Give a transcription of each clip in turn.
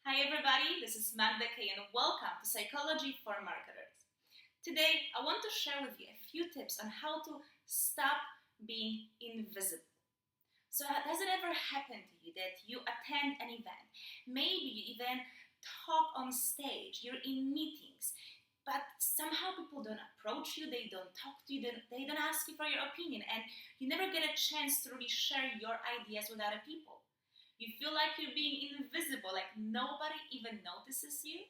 Hi everybody, this is Magda and welcome to Psychology for Marketers. Today, I want to share with you a few tips on how to stop being invisible. So, has it ever happened to you that you attend an event? Maybe you even talk on stage, you're in meetings, but somehow people don't approach you, they don't talk to you, they don't ask you for your opinion, and you never get a chance to really share your ideas with other people. You feel like you're being invisible, like nobody even notices you.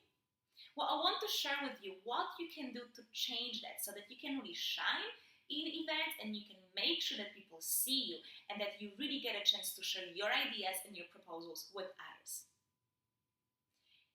Well, I want to share with you what you can do to change that so that you can really shine in events and you can make sure that people see you and that you really get a chance to share your ideas and your proposals with others.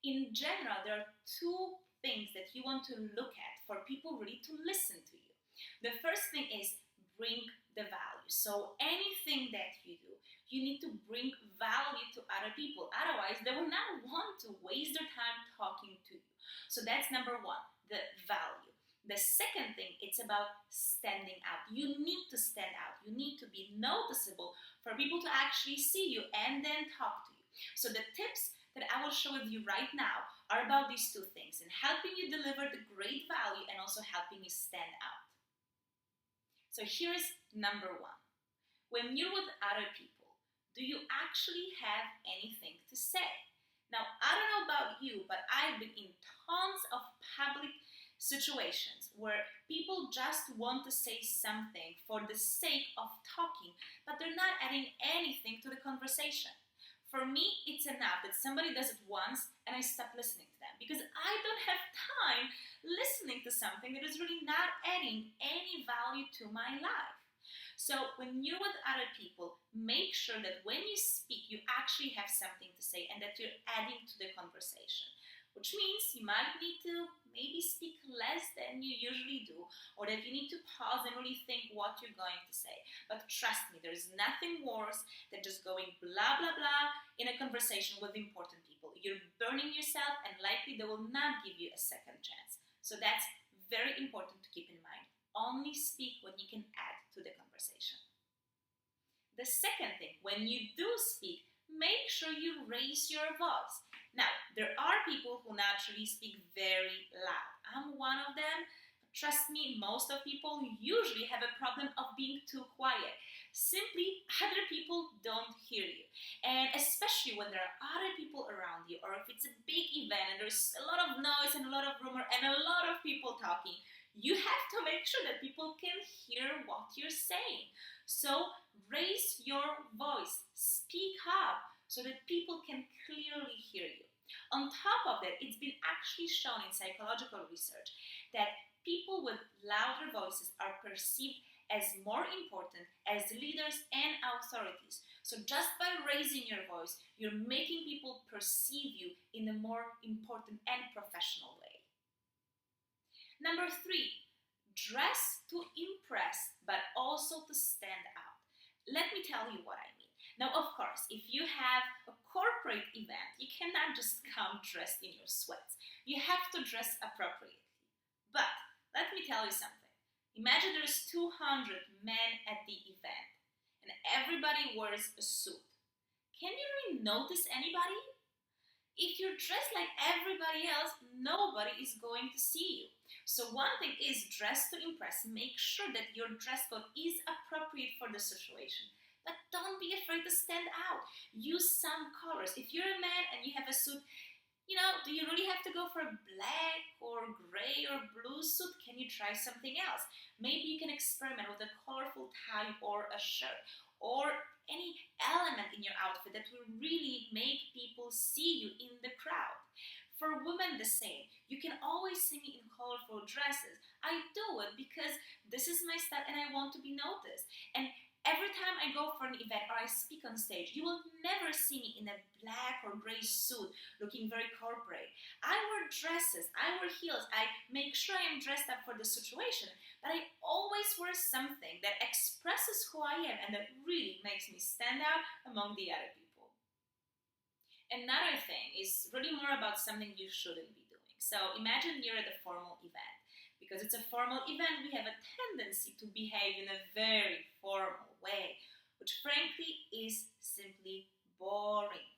In general, there are two things that you want to look at for people really to listen to you. The first thing is bring the value. So anything that you do, you need to bring value to other people. Otherwise, they will not want to waste their time talking to you. So that's number one, the value. The second thing, it's about standing out. You need to stand out. You need to be noticeable for people to actually see you and then talk to you. So the tips that I will share with you right now are about these two things and helping you deliver the great value and also helping you stand out. So here's number one. When you're with other people, do you actually have anything to say? Now, I don't know about you, but I've been in tons of public situations where people just want to say something for the sake of talking, but they're not adding anything to the conversation. For me, it's enough that somebody does it once and I stop listening to them because I don't have time listening to something that is really not adding any value to my life. So when you're with other people, make sure that when you speak, you actually have something to say and that you're adding to the conversation. Which means you might need to maybe speak less than you usually do, or that you need to pause and really think what you're going to say. But trust me, there's nothing worse than just going blah blah blah in a conversation with important people. You're burning yourself and likely they will not give you a second chance. So that's very important to keep in mind. Only speak when you can add to the conversation. The second thing, when you do speak, make sure you raise your voice. Now, there are people who naturally speak very loud. I'm one of them. But trust me, most of people usually have a problem of being too quiet. Simply, other people don't hear you. And especially when there are other people around you, or if it's a big event and there's a lot of noise and a lot of rumor and a lot of people talking, you have to make sure that people can hear what you're saying. So raise your voice, speak up so that people can clearly hear you. On top of that, it's been actually shown in psychological research that people with louder voices are perceived as more important as leaders and authorities. So just by raising your voice, you're making people perceive you in a more important and professional way. Number three, dress to impress, but also to stand out. Let me tell you what I mean. Now, of course, if you have a corporate event, you cannot just come dressed in your sweats. You have to dress appropriately. But let me tell you something. Imagine there's 200 men at the event and everybody wears a suit. Can you really notice anybody? If you're dressed like everybody else, nobody is going to see you. So one thing is dress to impress. Make sure that your dress code is appropriate for the situation. But don't be afraid to stand out. Use some colors. If you're a man and you have a suit, do you really have to go for a black or gray or blue suit? Can you try something else? Maybe you can experiment with a colorful tie or a shirt or any element in your outfit that will really make people see you in the crowd. For women, the same. You can always see me in colorful dresses. I do it because this is my style and I want to be noticed. And every time I go for an event or I speak on stage, you will never see me in a black or gray suit looking very corporate. I wear dresses, I wear heels, I make sure I am dressed up for the situation, but I always wear something that expresses who I am and that really makes me stand out among the other people. Another thing is really more about something you shouldn't be doing. So imagine you're at a formal event. Because it's a formal event, we have a tendency to behave in a very formal way, which frankly is simply boring.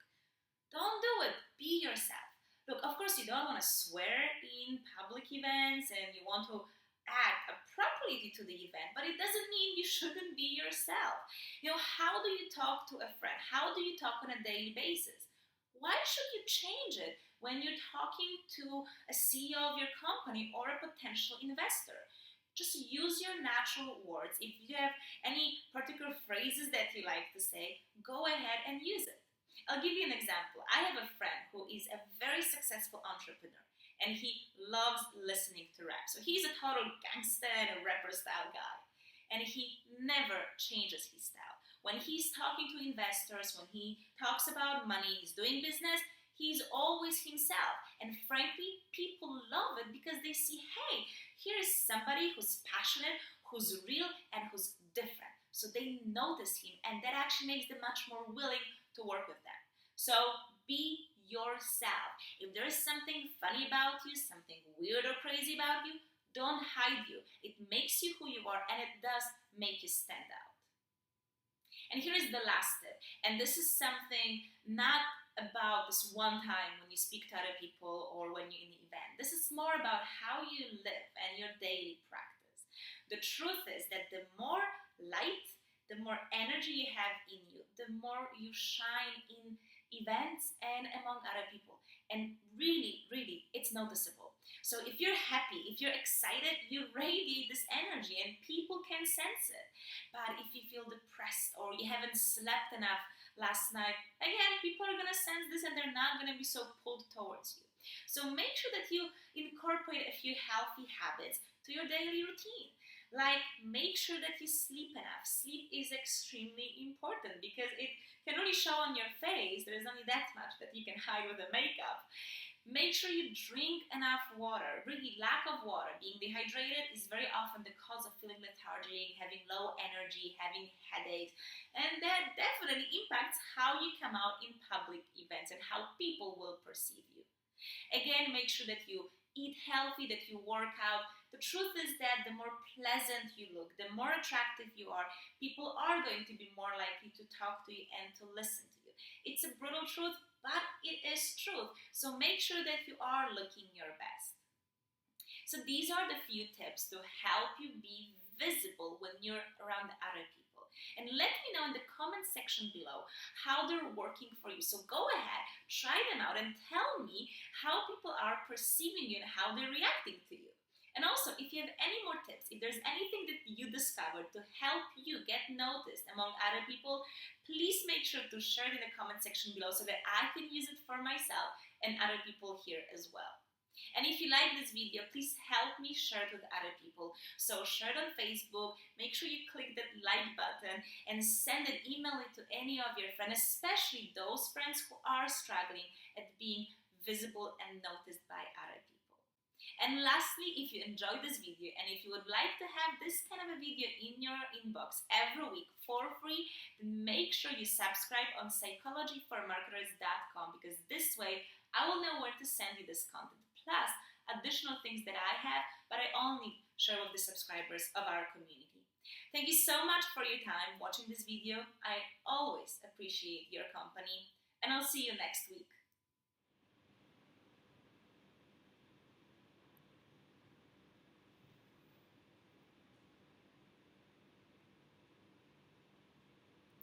Don't do it. be yourself. Look, of course, you don't want to swear in public events and you want to act appropriately to the event, but it doesn't mean you shouldn't be yourself. How do you talk to a friend? How do you talk on a daily basis? Why should you change it when you're talking to a CEO of your company or a potential investor? Just use your natural words. If you have any particular phrases that you like to say, go ahead and use it. I'll give you an example. I have a friend who is a very successful entrepreneur and he loves listening to rap. So he's a total gangster and a rapper style guy. And he never changes his style. When he's talking to investors, when he talks about money, he's doing business, he's always himself. And frankly, people love it because they see, hey, here is somebody who's passionate, who's real, and who's different. So they notice him, and that actually makes them much more willing to work with them. So be yourself. If there is something funny about you, something weird or crazy about you, don't hide you. It makes you who you are, and it does make you stand out. And here is the last tip, and this is something not about this one time when you speak to other people or when you're in the event. This is more about how you live and your daily practice. The truth is that the more light, the more energy you have in you, the more you shine in events and among other people. And really, really, it's noticeable. So if you're happy, if you're excited, you radiate this energy and people can sense it. But if you feel depressed or you haven't slept enough last night, again, people are going to sense this and they're not going to be so pulled towards you. So make sure that you incorporate a few healthy habits to your daily routine. Like, make sure that you sleep enough. Sleep is extremely important because it can only show on your face. There's only that much that you can hide with the makeup. Make sure you drink enough water. Really, lack of water, being dehydrated, is very often the cause of feeling lethargic, having low energy, having headaches. And that definitely impacts how you come out in public events and how people will perceive you. Again, make sure that you eat healthy, that you work out. The truth is that the more pleasant you look, the more attractive you are, people are going to be more likely to talk to you and to listen to you. It's a brutal truth, but it is truth. So make sure that you are looking your best. So these are the few tips to help you be visible when you're around other people. And let me know in the comment section below how they're working for you. So go ahead, try them out and tell me how people are perceiving you and how they're reacting to you. And also, if you have any more tips, if there's anything that you discovered to help you get noticed among other people, please make sure to share it in the comment section below so that I can use it for myself and other people here as well. And if you like this video, please help me share it with other people. So share it on Facebook, make sure you click that like button and send an email to any of your friends, especially those friends who are struggling at being visible and noticed by other people. And lastly, if you enjoyed this video and if you would like to have this kind of a video in your inbox every week for free, then make sure you subscribe on psychologyformarketers.com because this way I will know where to send you this content. Plus additional things that I have, but I only share with the subscribers of our community. Thank you so much for your time watching this video. I always appreciate your company, and I'll see you next week.